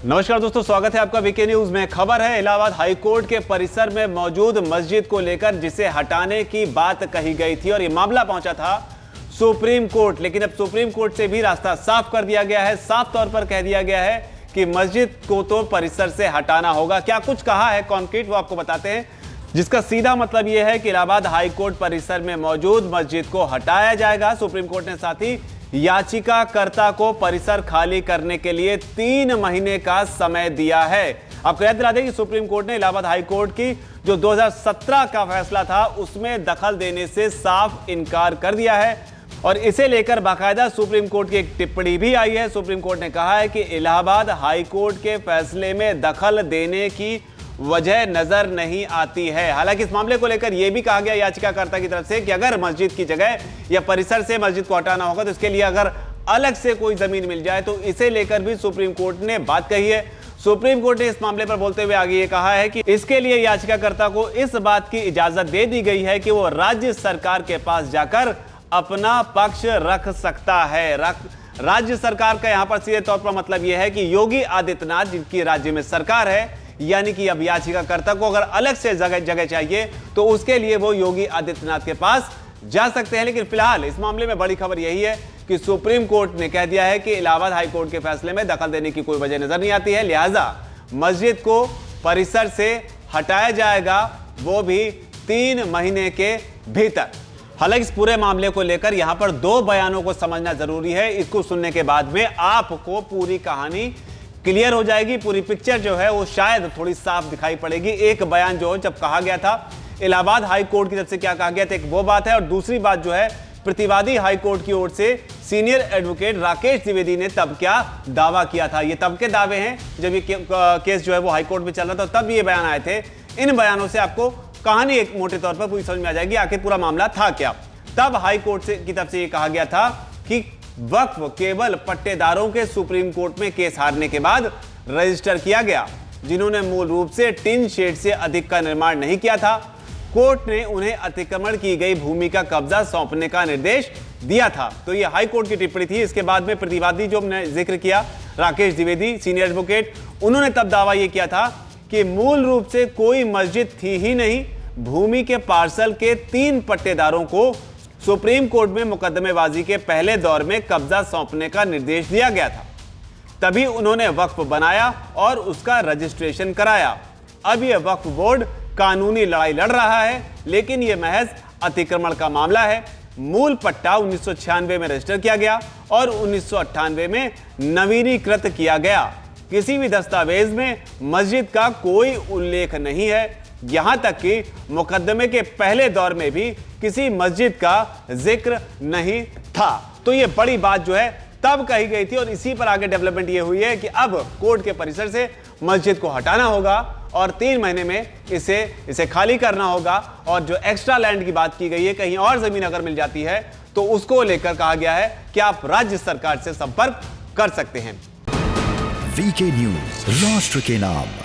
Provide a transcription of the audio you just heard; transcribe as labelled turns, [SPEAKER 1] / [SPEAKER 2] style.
[SPEAKER 1] नमस्कार दोस्तों, स्वागत है आपका वीके न्यूज में। खबर है इलाहाबाद हाईकोर्ट के परिसर में मौजूद मस्जिद को लेकर, जिसे हटाने की बात कही गई थी और ये मामला पहुंचा था सुप्रीम कोर्ट। लेकिन अब सुप्रीम कोर्ट से भी रास्ता साफ कर दिया गया है। साफ तौर पर कह दिया गया है कि मस्जिद को तो परिसर से हटाना होगा। क्या कुछ कहा है कॉन्क्रीट, वो आपको बताते हैं। जिसका सीधा मतलब यह है कि इलाहाबाद हाईकोर्ट परिसर में मौजूद मस्जिद को हटाया जाएगा। सुप्रीम कोर्ट ने साथ ही याचिकाकर्ता को परिसर खाली करने के लिए 3 महीने का समय दिया है। आपको याद दिला दें कि सुप्रीम कोर्ट ने इलाहाबाद हाई कोर्ट की जो 2017 का फैसला था उसमें दखल देने से साफ इनकार कर दिया है और इसे लेकर बाकायदा सुप्रीम कोर्ट की एक टिप्पणी भी आई है। सुप्रीम कोर्ट ने कहा है कि इलाहाबाद हाई कोर्ट के फैसले में दखल देने की वजह नजर नहीं आती है। हालांकि इस मामले को लेकर यह भी कहा गया याचिकाकर्ता की तरफ से कि अगर मस्जिद की जगह या परिसर से मस्जिद को हटाना होगा तो इसके लिए अगर अलग से कोई जमीन मिल जाए तो इसे लेकर भी सुप्रीम कोर्ट ने बात कही है। सुप्रीम कोर्ट ने इस मामले पर बोलते हुए आगे ये कहा है कि इसके लिए याचिकाकर्ता को इस बात की इजाजत दे दी गई है कि वो राज्य सरकार के पास जाकर अपना पक्ष रख सकता है। राज्य सरकार का यहां पर सीधे तौर पर मतलब यह है कि योगी आदित्यनाथ, जिनकी राज्य में सरकार है, यानी कि अब याचिकाकर्ता को अगर अलग से जगह चाहिए तो उसके लिए वो योगी आदित्यनाथ के पास जा सकते हैं। लेकिन फिलहाल इस मामले में बड़ी खबर यही है कि सुप्रीम कोर्ट ने कह दिया है कि इलाहाबाद हाई कोर्ट के फैसले में दखल देने की कोई वजह नजर नहीं आती है, लिहाजा मस्जिद को परिसर से हटाया जाएगा, वो भी 3 महीने के भीतर। हालांकि इस पूरे मामले को लेकर यहां पर 2 बयानों को समझना जरूरी है। इसको सुनने के बाद में आपको पूरी कहानी क्लियर हो जाएगी, पूरी पिक्चर जो है वो शायद थोड़ी साफ दिखाई पड़ेगी। एक बयान जो जब कहा गया था इलाहाबाद हाई कोर्ट की तरफ से क्या कहा गया था, एक वो बात है, और दूसरी बात जो है प्रतिवादी हाई कोर्ट की ओर से सीनियर एडवोकेट राकेश द्विवेदी ने तब क्या दावा किया था। ये तब के दावे हैं जब ये केस जो है वो हाई कोर्ट में चल रहा था, तब ये बयान आए थे। इन बयानों से आपको कहानी एक मोटे तौर पर पूरी समझ में आ जाएगी, आखिर पूरा मामला था क्या। तब हाई कोर्ट से की तरफ से ये कहा गया था कि वक्फ केवल पट्टेदारों के सुप्रीम कोर्ट में केस हारने के बाद रजिस्टर किया गया, जिन्होंने मूल रूप से टिन शेड से अधिक का निर्माण नहीं किया था। कोर्ट ने उन्हें अतिक्रमण की गई भूमि का कब्जा सौंपने का निर्देश दिया था। तो यह हाई कोर्ट की टिप्पणी थी। इसके बाद में प्रतिवादी जो हमने जिक्र किया राकेश द्विवेदी, सीनियर एडवोकेट, उन्होंने तब दावा यह किया था कि मूल रूप से कोई मस्जिद थी ही नहीं। भूमि के पार्सल के 3 पट्टेदारों को सुप्रीम कोर्ट में मुकदमेबाजी के पहले दौर में कब्जा सौंपने का निर्देश दिया गया था, तभी उन्होंने वक्फ बनाया और उसका रजिस्ट्रेशन कराया। अब यह वक्फ बोर्ड कानूनी लड़ाई लड़ रहा है, लेकिन यह महज अतिक्रमण का मामला है। मूल पट्टा 1996 में रजिस्टर किया गया और 1998 में नवीनीकृत किया गया। किसी भी दस्तावेज में मस्जिद का कोई उल्लेख नहीं है, यहां तक कि मुकदमे के पहले दौर में भी किसी मस्जिद का जिक्र नहीं था। तो यह बड़ी बात जो है तब कही गई थी और इसी पर आगे डेवलपमेंट यह हुई है कि अब कोर्ट के परिसर से मस्जिद को हटाना होगा और 3 महीने में इसे खाली करना होगा। और जो एक्स्ट्रा लैंड की बात की गई है, कहीं और जमीन अगर मिल जाती है तो उसको लेकर कहा गया है कि आप राज्य सरकार से संपर्क कर सकते हैं।
[SPEAKER 2] वीके न्यूज, राष्ट्र के नाम।